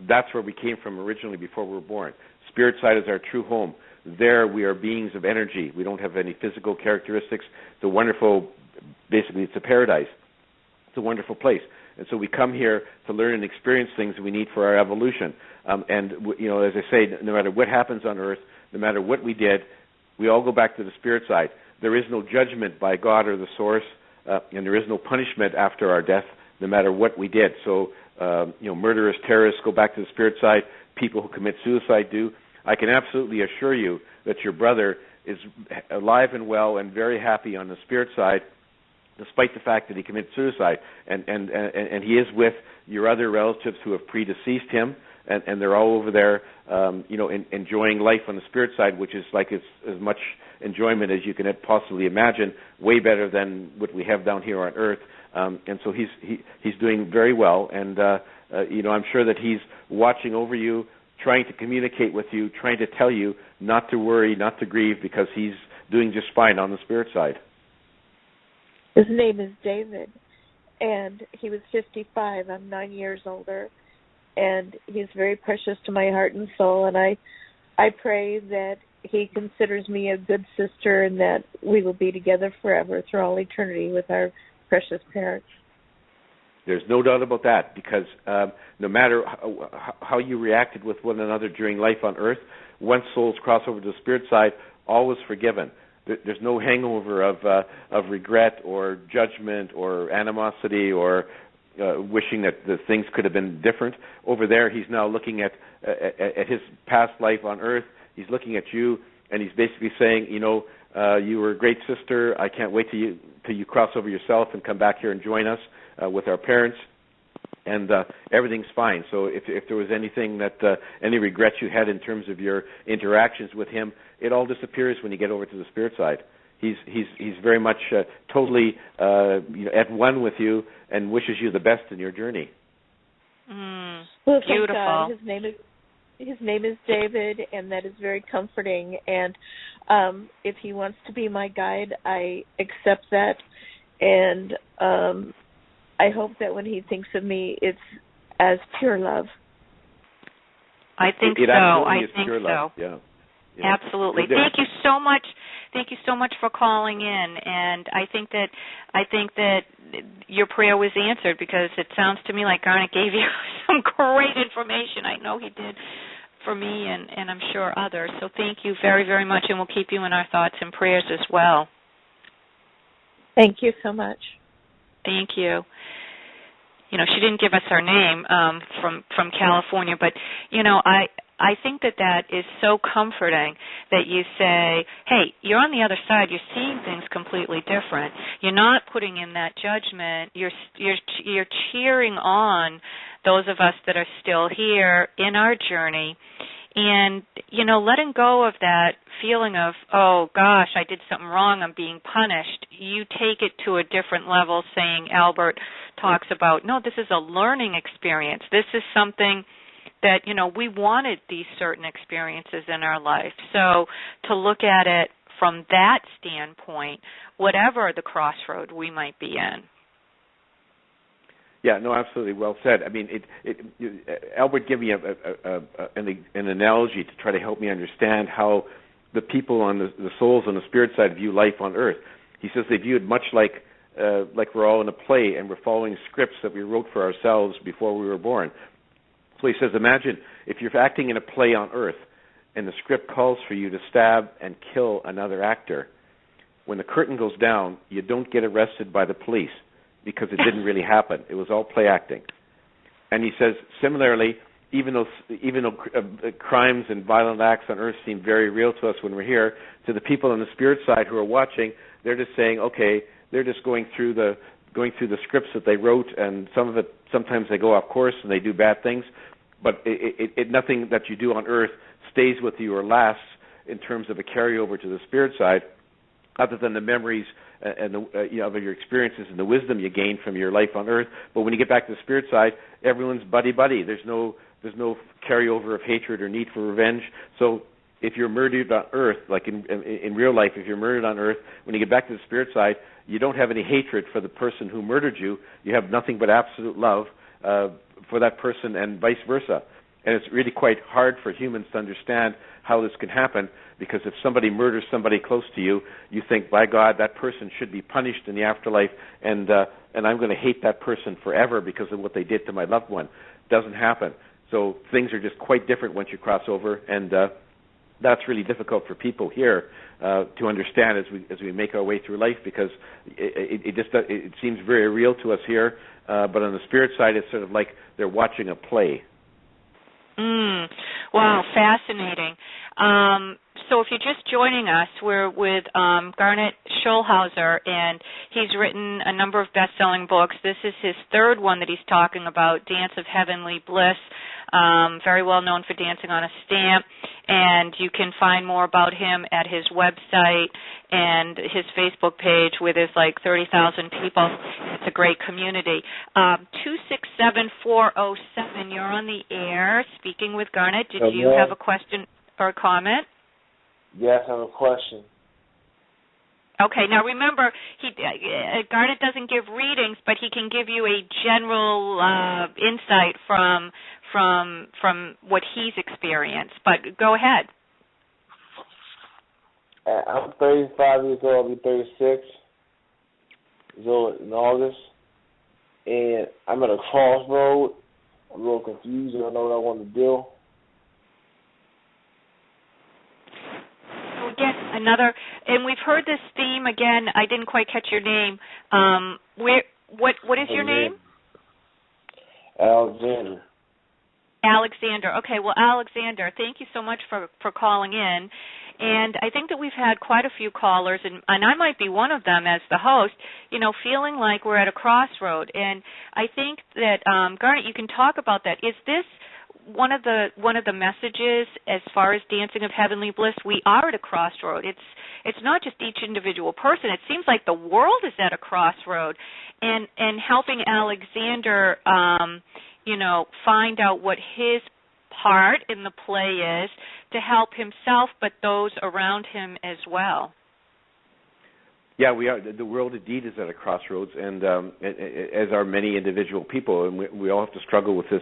That's where we came from originally before we were born. Spirit side is our true home. There we are beings of energy. We don't have any physical characteristics. It's a wonderful, basically it's a paradise. It's a wonderful place. And so we come here to learn and experience things we need for our evolution. And as I say, no matter what happens on Earth, no matter what we did, we all go back to the spirit side. There is no judgment by God or the source, and there is no punishment after our death, no matter what we did. So, murderers, terrorists go back to the spirit side. People who commit suicide do. I can absolutely assure you that your brother is alive and well and very happy on the spirit side, despite the fact that he committed suicide. And he is with your other relatives who have predeceased him, and they're all over there, enjoying life on the spirit side, which is like as much enjoyment as you can possibly imagine, way better than what we have down here on Earth. And so he's doing very well, and I'm sure that he's watching over you, trying to communicate with you, trying to tell you not to worry, not to grieve, because he's doing just fine on the spirit side. His name is David, and he was 55. I'm 9 years older, and he's very precious to my heart and soul, and I pray that he considers me a good sister and that we will be together forever through all eternity with our precious parents. There's no doubt about that, because no matter how you reacted with one another during life on Earth, once souls cross over to the spirit side, all is forgiven. There's no hangover of regret or judgment or animosity or wishing that the things could have been different. Over there, he's now looking at his past life on Earth. He's looking at you, and he's basically saying, you were a great sister. I can't wait till you cross over yourself and come back here and join us with our parents. And everything's fine. So if there was anything any regrets you had in terms of your interactions with him, it all disappears when you get over to the spirit side. He's very much totally at one with you and wishes you the best in your journey. Well, beautiful. God. His name is David, and that is very comforting. And if he wants to be my guide, I accept that. And I hope that when he thinks of me, it's as pure love. I think so. I think so. Yeah. Absolutely. Thank you so much. Thank you so much for calling in. And I think that your prayer was answered, because it sounds to me like Garnet gave you some great information. I know he did for me, and I'm sure others. So thank you very, very much, and we'll keep you in our thoughts and prayers as well. Thank you so much. Thank you. She didn't give us her name from California, but I think that is so comforting that you say, hey, you're on the other side. You're seeing things completely different. You're not putting in that judgment. You're cheering on those of us that are still here in our journey. And, letting go of that feeling of, oh, gosh, I did something wrong, I'm being punished. You take it to a different level, saying, Albert talks about, no, this is a learning experience. This is something that, we wanted these certain experiences in our life. So to look at it from that standpoint, whatever the crossroad we might be in. Yeah, no, absolutely, well said. I mean, Albert gave me an analogy to try to help me understand how the people on the souls on the spirit side view life on Earth. He says they view it much like we're all in a play and we're following scripts that we wrote for ourselves before we were born. So he says, imagine if you're acting in a play on Earth and the script calls for you to stab and kill another actor. When the curtain goes down, you don't get arrested by the police, because it didn't really happen. It was all play acting. And he says, similarly, even though crimes and violent acts on Earth seem very real to us when we're here, to the people on the spirit side who are watching, they're just saying, okay, they're just going through the scripts that they wrote, and sometimes they go off course and they do bad things, but nothing that you do on Earth stays with you or lasts in terms of a carryover to the spirit side, other than the memories and of your experiences and the wisdom you gain from your life on Earth. But when you get back to the spirit side, everyone's buddy-buddy. There's no carryover of hatred or need for revenge. So if you're murdered on Earth, like in real life, if you're murdered on Earth, when you get back to the spirit side, you don't have any hatred for the person who murdered you. You have nothing but absolute love for that person, and vice versa. And it's really quite hard for humans to understand how this can happen, because if somebody murders somebody close to you, you think, by God, that person should be punished in the afterlife, and I'm going to hate that person forever because of what they did to my loved one. Doesn't happen. So things are just quite different once you cross over, and that's really difficult for people here to understand as we make our way through life, because it seems very real to us here, but on the spirit side, it's sort of like they're watching a play. Wow, fascinating. So if you're just joining us, we're with Garnet Schulhauser, and he's written a number of best-selling books. This is his third one that he's talking about, Dance of Heavenly Bliss, very well known for dancing on a stamp, and you can find more about him at his website and his Facebook page where there's like 30,000 people. It's a great community. 267-407, you're on the air speaking with Garnet. Did you have a question or a comment? Yes, I have a question. Okay, now remember, Garnet doesn't give readings, but he can give you a general insight from what he's experienced. But go ahead. I'm 35 years old. I'll be 36 years old in August, and I'm at a crossroad. I'm a little confused. I don't know what I want to do. Again, and we've heard this theme again. I didn't quite catch your name. What is your name? Alexander. Alexander. Okay, well, Alexander, thank you so much for calling in. And I think that we've had quite a few callers, and I might be one of them as the host, feeling like we're at a crossroad. And I think that, Garnet, you can talk about that. Is this one of the messages as far as Dancing of Heavenly Bliss? We are at a crossroad. It's not just each individual person. It seems like the world is at a crossroad, and helping Alexander, find out what his part in the play is to help himself, but those around him as well. Yeah, we are. The world indeed is at a crossroads, and as are many individual people, and we all have to struggle with this,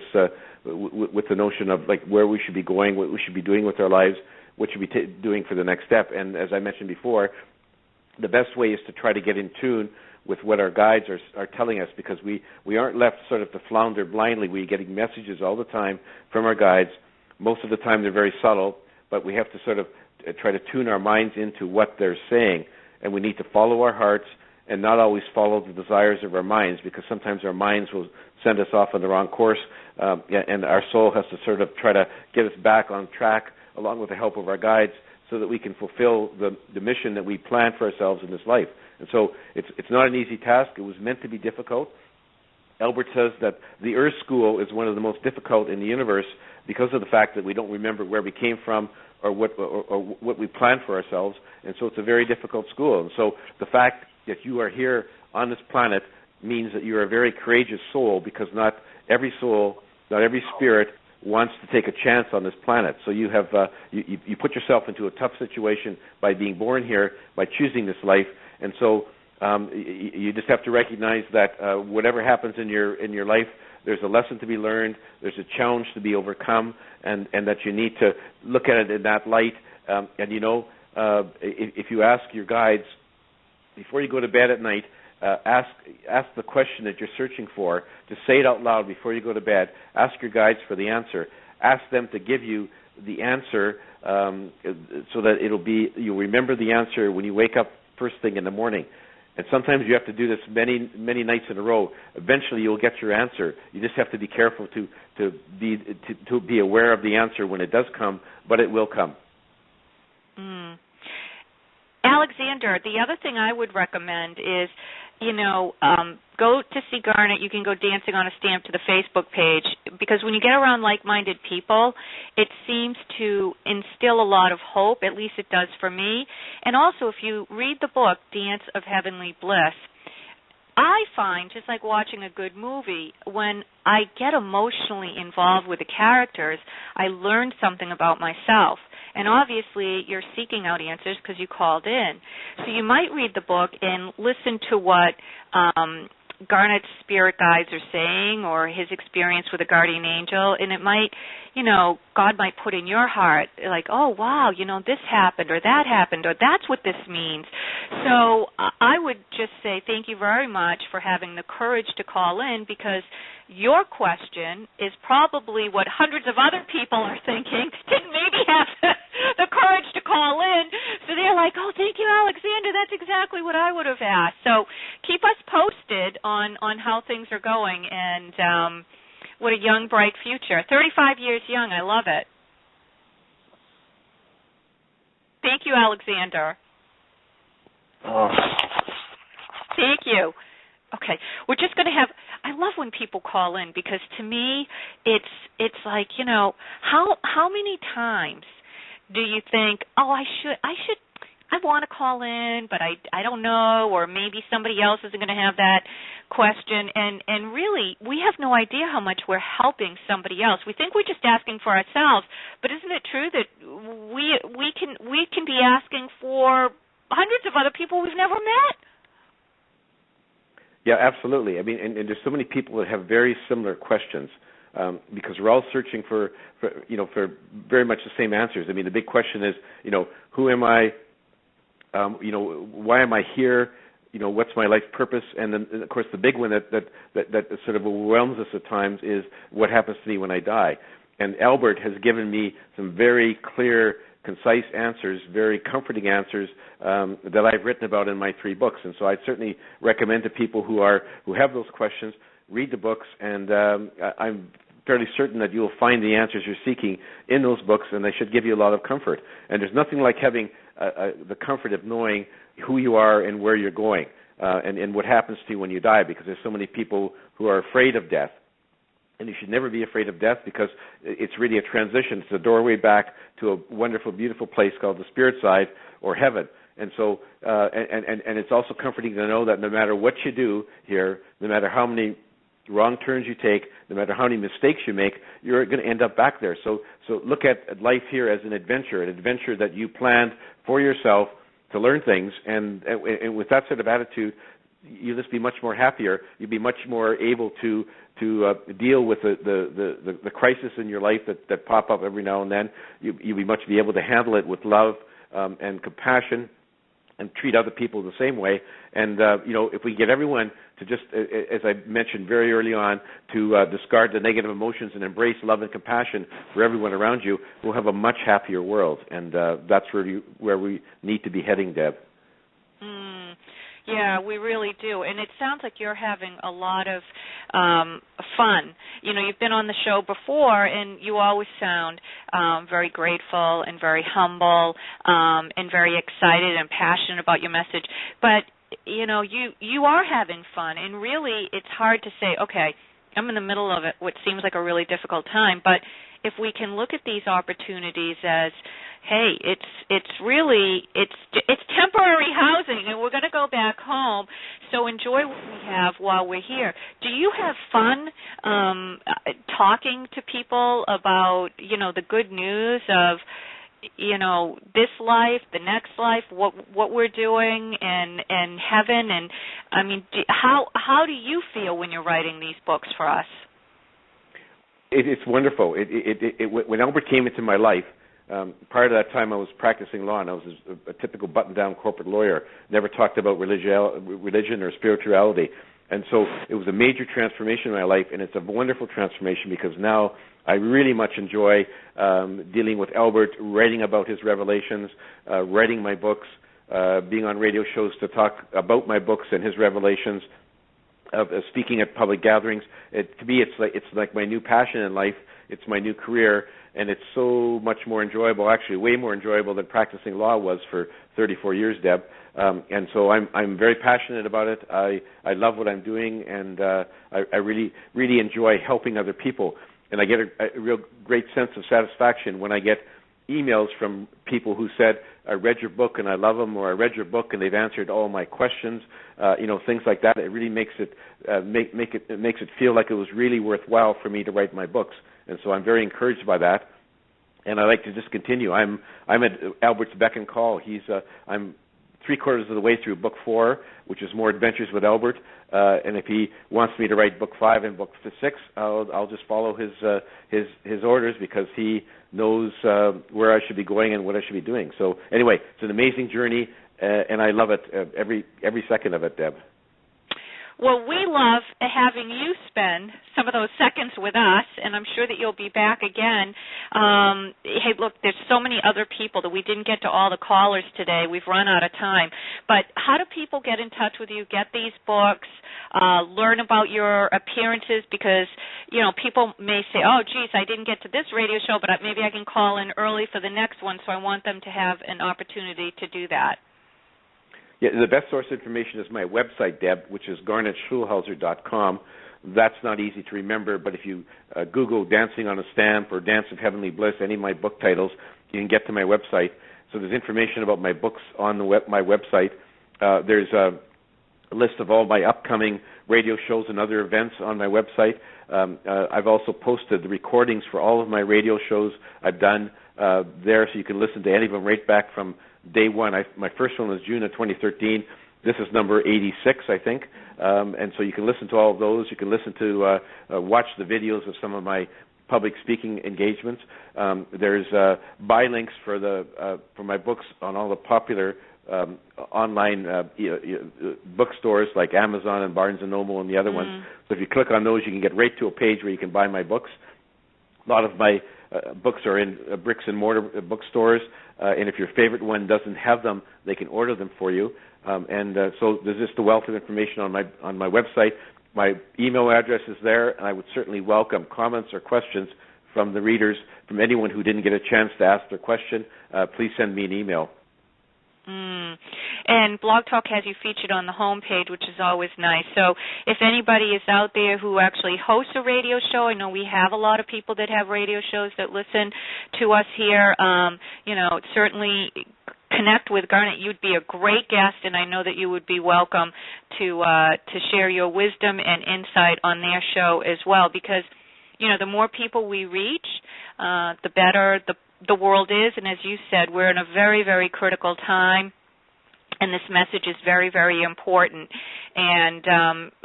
with the notion of like where we should be going, what we should be doing with our lives, what should we be doing for the next step. And as I mentioned before, the best way is to try to get in tune with what our guides are telling us, because we aren't left sort of to flounder blindly. We're getting messages all the time from our guides. Most of the time they're very subtle, but we have to sort of try to tune our minds into what they're saying. And we need to follow our hearts and not always follow the desires of our minds, because sometimes our minds will send us off on the wrong course, and our soul has to sort of try to get us back on track along with the help of our guides, so that we can fulfill the mission that we plan for ourselves in this life. And so it's not an easy task. It was meant to be difficult. Albert says that the Earth School is one of the most difficult in the universe because of the fact that we don't remember where we came from or what we planned for ourselves, and so it's a very difficult school. And so the fact that you are here on this planet means that you're a very courageous soul, because not every soul, not every spirit wants to take a chance on this planet. So you have you put yourself into a tough situation by being born here, by choosing this life, and so you just have to recognize that whatever happens in your life, there's a lesson to be learned, there's a challenge to be overcome, and that you need to look at it in that light. If you ask your guides before you go to bed at night, ask the question that you're searching for. Just say it out loud before you go to bed. Ask your guides for the answer. Ask them to give you the answer, so that you'll remember the answer when you wake up first thing in the morning. And sometimes you have to do this many nights in a row. Eventually, you'll get your answer. You just have to be careful to be aware of the answer when it does come, but it will come. Alexander, the other thing I would recommend is, go to see Garnet. You can go Dancing on a Stamp to the Facebook page, because when you get around like-minded people, it seems to instill a lot of hope. At least it does for me. And also, if you read the book, Dance of Heavenly Bliss, I find, just like watching a good movie, when I get emotionally involved with the characters, I learn something about myself. And obviously, you're seeking out answers because you called in. So you might read the book and listen to what Garnet's spirit guides are saying, or his experience with a guardian angel, and it might, God might put in your heart, like, oh, wow, this happened, or that happened, or that's what this means. So I would just say thank you very much for having the courage to call in, because your question is probably what hundreds of other people are thinking, didn't maybe have the courage to call in. So they're like, oh, thank you, Alexander. That's exactly what I would have asked. So keep us posted on how things are going, and what a young, bright future. 35 years young. I love it. Thank you, Alexander. Thank you. Okay, we're just going to have. I love when people call in, because to me, it's like, how many times do you think, oh, I want to call in, but I don't know, or maybe somebody else isn't going to have that question, and really, we have no idea how much we're helping somebody else. We think we're just asking for ourselves, but isn't it true that we can be asking for hundreds of other people we've never met? Yeah, absolutely. I mean, and there's so many people that have very similar questions, because we're all searching for very much the same answers. I mean, the big question is, who am I? Why am I here? What's my life purpose? And then, of course, the big one that sort of overwhelms us at times is what happens to me when I die. And Albert has given me some very clear, concise answers, very comforting answers that I've written about in my 3 books. And so I'd certainly recommend to people who have those questions, read the books, and I'm fairly certain that you'll find the answers you're seeking in those books, and they should give you a lot of comfort. And there's nothing like having the comfort of knowing who you are and where you're going, and what happens to you when you die, because there's so many people who are afraid of death. And you should never be afraid of death, because it's really a transition. It's a doorway back to a wonderful, beautiful place called the spirit side, or heaven. And so, and it's also comforting to know that no matter what you do here, no matter how many wrong turns you take, no matter how many mistakes you make, you're going to end up back there. So look at life here as an adventure that you planned for yourself to learn things, and with that sort of attitude, you'll just be much more happier. You'll be much more able to deal with the crisis in your life that pop up every now and then. You'll be able to handle it with love and compassion, and treat other people the same way. And if we get everyone to just, as I mentioned very early on, to discard the negative emotions and embrace love and compassion for everyone around you, we'll have a much happier world. And that's where we need to be heading, Deb. Yeah, we really do. And it sounds like you're having a lot of fun. You've been on the show before, and you always sound very grateful and very humble and very excited and passionate about your message. But, you are having fun. And really, it's hard to say, okay, I'm in the middle of it, what seems like a really difficult time. But if we can look at these opportunities as, hey, it's temporary housing, and we're going to go back home, so enjoy what we have while we're here. Do you have fun talking to people about, the good news of, this life, the next life, what we're doing, and heaven? And I mean, how do you feel when you're writing these books for us? It's wonderful. When Albert came into my life, prior to that time, I was practicing law, and I was a typical button-down corporate lawyer. Never talked about religion or spirituality. And so it was a major transformation in my life, and it's a wonderful transformation, because now I really much enjoy dealing with Albert, writing about his revelations, writing my books, being on radio shows to talk about my books and his revelations, speaking at public gatherings. To me, it's like my new passion in life. It's my new career, and it's so much more enjoyable, actually way more enjoyable than practicing law was for 34 years, Deb. And so I'm very passionate about it. I love what I'm doing, and I really, really enjoy helping other people. And I get a real great sense of satisfaction when I get emails from people who said, I read your book and I love them, or I read your book and they've answered all my questions, things like that. It really makes it makes it feel like it was really worthwhile for me to write my books. And so I'm very encouraged by that. And I like to just continue. I'm at Albert's beck and call. I'm 3/4 of the way through book 4, which is More Adventures with Albert. And if he wants me to write book 5 and book 6, I'll just follow his orders, because he knows where I should be going and what I should be doing. So anyway, it's an amazing journey, and I love it every second of it, Deb. Well, we love having you spend some of those seconds with us, and I'm sure that you'll be back again. Hey, look, there's so many other people that we didn't get to all the callers today. We've run out of time. But how do people get in touch with you, get these books, learn about your appearances? Because, you know, people may say, oh, geez, I didn't get to this radio show, but maybe I can call in early for the next one, so I want them to have an opportunity to do that. Yeah, the best source of information is my website, Deb, which is garnetschulhauser.com. That's not easy to remember, but if you Google Dancing on a Stamp or Dance of Heavenly Bliss, any of my book titles, you can get to my website. So there's information about my books on my website. There's a list of all my upcoming radio shows and other events on my website. I've also posted the recordings for all of my radio shows I've done there, so you can listen to any of them right back from day one. My first one was June of 2013. This is number 86, I think. And so you can listen to all of those. You can listen to watch the videos of some of my public speaking engagements. There's buy links for my books on all the popular online bookstores like Amazon and Barnes & Noble and the other ones. So if you click on those, you can get right to a page where you can buy my books. A lot of my books are in bricks and mortar bookstores, and if your favorite one doesn't have them, they can order them for you. So there's just a wealth of information on my website. My email address is there, and I would certainly welcome comments or questions from the readers, from anyone who didn't get a chance to ask their question. Please send me an email. And Blog Talk has you featured on the home page, which is always nice. So if anybody is out there who actually hosts a radio show, I know we have a lot of people that have radio shows that listen to us here. Certainly connect with Garnet. You'd be a great guest, and I know that you would be welcome to share your wisdom and insight on their show as well, because, the more people we reach, the better the world is. And as you said, we're in a very, very critical time, and this message is very, very important. And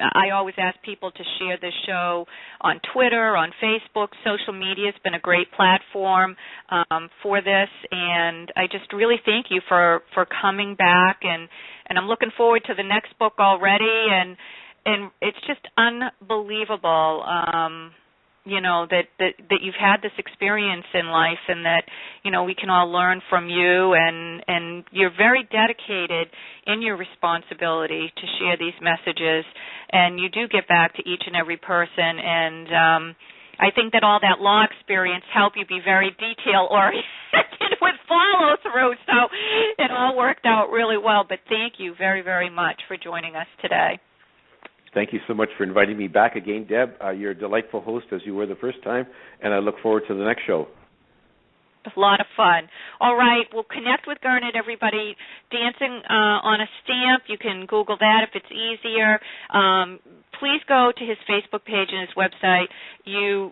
I always ask people to share this show on Twitter, on Facebook. Social media has been a great platform for this, and I just really thank you for coming back. And I'm looking forward to the next book already, and it's just unbelievable. That you've had this experience in life, and that, we can all learn from you, and you're very dedicated in your responsibility to share these messages, and you do get back to each and every person, and I think that all that law experience helped you be very detail-oriented with follow-through, so it all worked out really well. But thank you very, very much for joining us today. Thank you so much for inviting me back again, Deb. You're a delightful host, as you were the first time, and I look forward to the next show. A lot of fun. All right, we'll connect with Garnet, everybody. Dancing on a Stamp, you can Google that if it's easier. Please go to his Facebook page and his website. You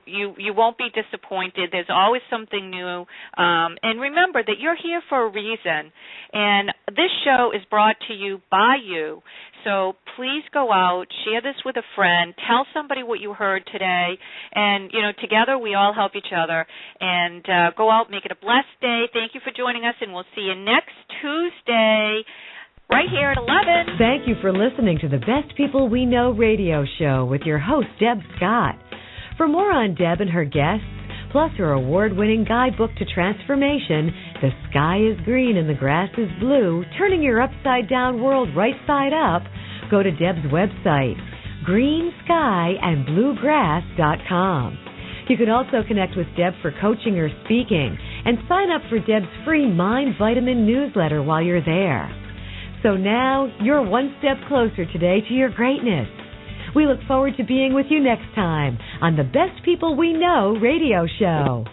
won't be disappointed. There's always something new. And remember that you're here for a reason. And this show is brought to you by you. So please go out, share this with a friend, tell somebody what you heard today, and, together we all help each other. And go out, make it a blessed day. Thank you for joining us, and we'll see you next Tuesday right here at 11. Thank you for listening to the Best People We Know radio show with your host, Deb Scott. For more on Deb and her guests, plus her award-winning guidebook to transformation, The Sky is Green and the Grass is Blue, Turning Your Upside-Down World Right Side Up, go to Deb's website, greenskyandbluegrass.com. You can also connect with Deb for coaching or speaking, and sign up for Deb's free Mind Vitamin newsletter while you're there. So now, you're one step closer today to your greatness. We look forward to being with you next time on the Best People We Know radio show.